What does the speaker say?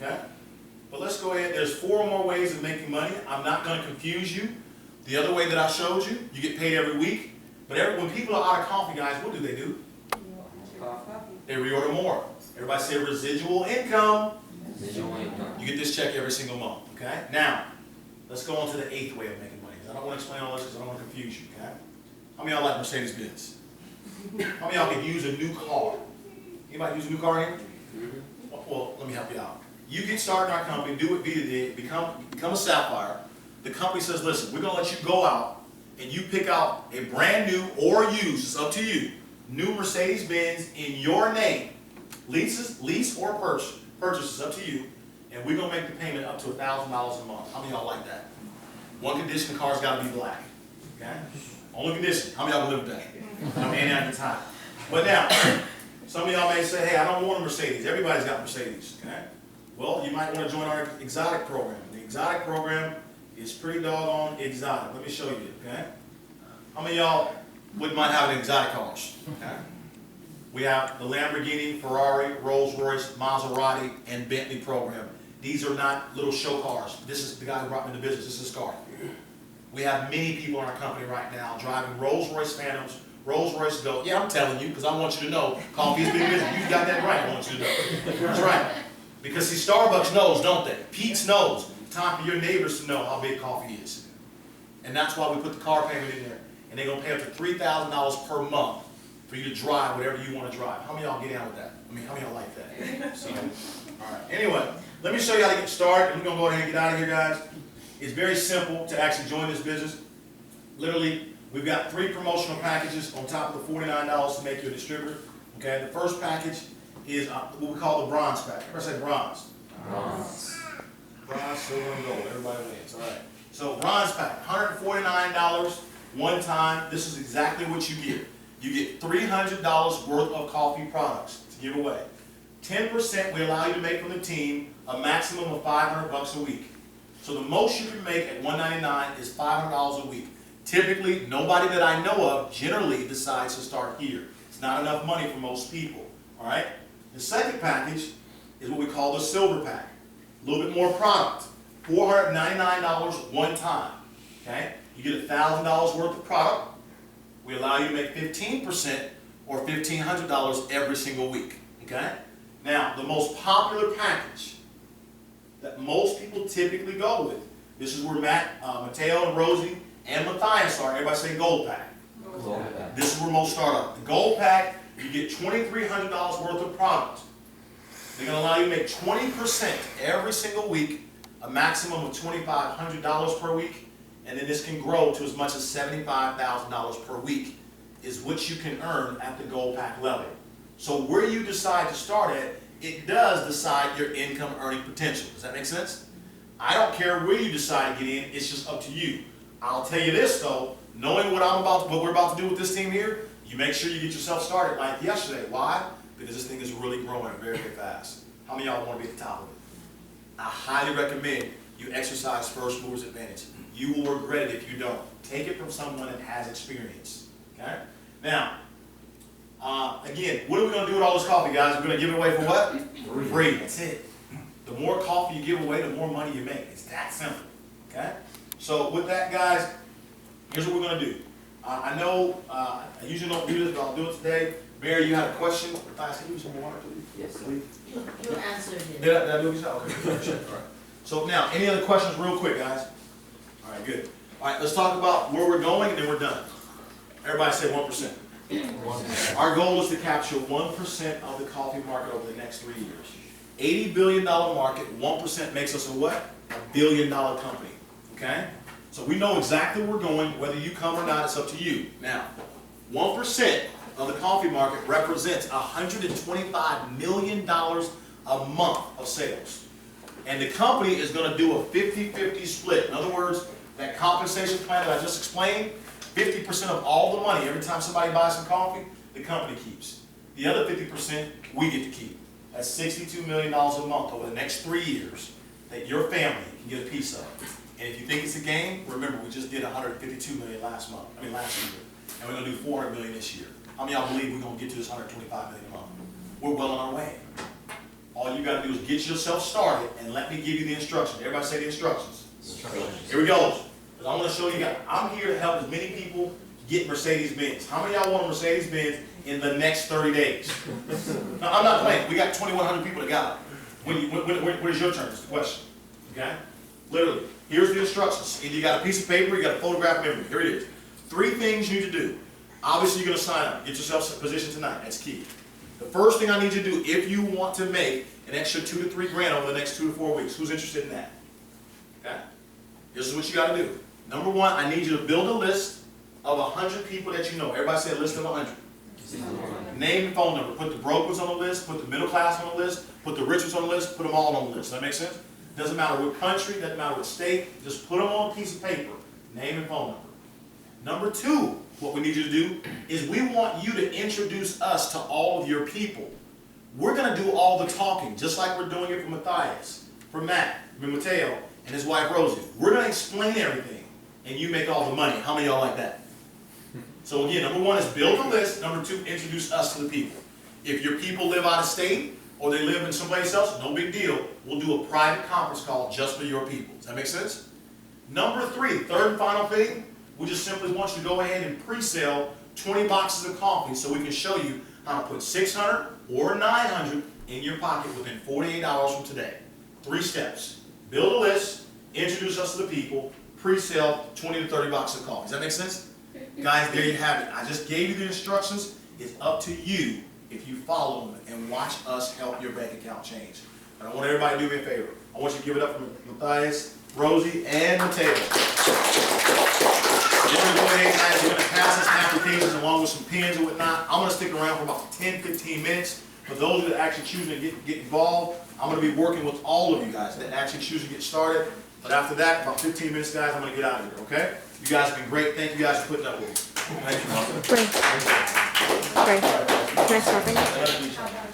Okay? But let's go ahead. There's 4 more ways of making money. I'm not going to confuse you. The other way that I showed you, you get paid every week. But when people are out of coffee, guys, what do? They reorder more. Everybody say residual income. Residual income. You get this check every single month. Okay? Now, let's go on to the 8th way of making money. I don't want to explain all this because I don't want to confuse you. Okay? How many of y'all like Mercedes-Benz? How many of y'all could use a new car? Anybody use a new car here? Well, let me help you out. You get started in our company, do what Vita did, become a Sapphire. The company says, listen, we're going to let you go out and you pick out a brand new or used, it's up to you, new Mercedes-Benz in your name. Lease or purchase is up to you. And we're going to make the payment up to $1,000 a month. How many of y'all like that? One condition, the car's got to be black. Okay? Only condition. How many of y'all live with that? I'm in at the time. But now, some of y'all may say, hey, I don't want a Mercedes. Everybody's got Mercedes. Okay? Well, you might want to join our exotic program. The exotic program is pretty doggone exotic. Let me show you. Okay? How many of y'all wouldn't mind having exotic cars? Okay? We have the Lamborghini, Ferrari, Rolls-Royce, Maserati, and Bentley program. These are not little show cars. This is the guy who brought me into business. This is his car. We have many people in our company right now driving Rolls-Royce Phantoms, Rolls-Royce Go. Yeah, I'm telling you because I want you to know. Coffee is big business. You got that right. I want you to know. That's right. Because see, Starbucks knows, don't they? Pete's knows. Time for your neighbors to know how big coffee is. And that's why we put the car payment in there. And they're going to pay up to $3,000 per month for you to drive whatever you want to drive. How many of y'all get down with that? I mean, how many of y'all like that? So, all right. Anyway, let me show you how to get started. And we're going to go ahead and get out of here, guys. It's very simple to actually join this business. Literally, we've got 3 promotional packages on top of the $49 to make you a distributor. Okay, the first package is what we call the bronze pack. Everybody say bronze. Bronze. Bronze, silver, and gold. Everybody wins. All right. So bronze pack, $149 one time. This is exactly what you get. You get $300 worth of coffee products to give away. 10% we allow you to make from the team, a maximum of $500 a week. So the most you can make at $199 is $500 a week. Typically, nobody that I know of generally decides to start here. It's not enough money for most people. All right. The second package is what we call the silver pack. A little bit more product. $499 one time. Okay. You get $1,000 worth of product. We allow you to make 15% or $1,500 every single week. Okay. Now, the most popular package that most people typically go with. This is where Mateo and Rosie and Matthias are. Everybody say gold pack. Gold pack. This is where most start up. The gold pack, you get $2,300 worth of product. They're going to allow you to make 20% every single week, a maximum of $2,500 per week, and then this can grow to as much as $75,000 per week is what you can earn at the gold pack level. So where you decide to start at, it does decide your income earning potential. Does that make sense? I don't care where you decide to get in, it's just up to you. I'll tell you this though, knowing what we're about to do with this team here, you make sure you get yourself started like yesterday. Why? Because this thing is really growing very, very fast. How many of y'all want to be at the top of it? I highly recommend you exercise first movers advantage. You will regret it if you don't. Take it from someone that has experience. Okay? Now, again, what are we going to do with all this coffee, guys? We're going to give it away for what? Free. That's it. The more coffee you give away, the more money you make. It's that simple. Okay? So with that, guys, here's what we're going to do. I know I usually don't do this, but I'll do it today. Barry, you had a question? Matthias, can you use some water, please? Yes, sir. You answered it. Did I do this? Okay. All right. So now, any other questions real quick, guys? All right, good. All right, let's talk about where we're going, and then we're done. Everybody say 1%. Our goal is to capture 1% of the coffee market over the next 3 years. $80 billion market, 1% makes us a what? $1 billion company. Okay? So we know exactly where we're going. Whether you come or not, it's up to you. Now, 1% of the coffee market represents $125 million a month of sales. And the company is going to do a 50-50 split. In other words, that compensation plan that I just explained, 50% of all the money, every time somebody buys some coffee, the company keeps. The other 50% we get to keep. That's $62 million a month over the next 3 years that your family can get a piece of. And if you think it's a game, remember we just did $152 million last year. And we're going to do $400 million this year. How many of y'all believe we're going to get to this $125 million a month? We're well on our way. All you gotta do is get yourself started and let me give you the instructions. Everybody say the instructions. Instructions. Here we go. Because I want to show you guys. I'm here to help as many people get Mercedes-Benz. How many of y'all want a Mercedes-Benz in the next 30 days? No, I'm not playing. We got 2,100 people that got it. When is your turn? Is the question. Okay? Literally. Here's the instructions. Either you got a piece of paper, you got a photograph of everything. Here it is. 3 things you need to do. Obviously, you're going to sign up. Get yourself a position tonight. That's key. The first thing I need you to do, if you want to make an extra 2 to 3 grand over the next 2 to 4 weeks, who's interested in that? Okay? This is what you got to do. Number 1, I need you to build a list of 100 people that you know. Everybody say a list of 100. Name and phone number. Put the brokers on the list, put the middle class on the list, put the richest on the list, put them all on the list. Does that make sense? Doesn't matter what country, doesn't matter what state, just put them on a piece of paper. Name and phone number. Number 2, what we need you to do is we want you to introduce us to all of your people. We're going to do all the talking, just like we're doing it for Matthias, for Matt, for Mateo, and his wife Rosie. We're going to explain everything, and you make all the money. How many of y'all like that? So again, number 1 is build a list. Number 2, introduce us to the people. If your people live out of state, or they live in someplace else, no big deal. We'll do a private conference call just for your people. Does that make sense? Number 3, third and final thing, we just simply want you to go ahead and pre-sell 20 boxes of coffee so we can show you how to put 600 or 900 in your pocket within 48 hours from today. 3 steps. Build a list, introduce us to the people, pre-sell 20 to 30 boxes of coffee. Does that make sense? Guys, there you have it. I just gave you the instructions. It's up to you if you follow them and watch us help your bank account change. But I want everybody to do me a favor. I want you to give it up for Matthias, Rosie, and Mateo. We're going to go ahead, guys. We're going to pass this applications along with some pens and whatnot. I'm going to stick around for about 10, 15 minutes. For those that actually choose to get involved, I'm going to be working with all of you guys that actually choose to get started. But after that, about 15 minutes, guys, I'm going to get out of here, okay? You guys have been great. Thank you guys for putting up with me. Thank you. Great. Great. Can I start right now?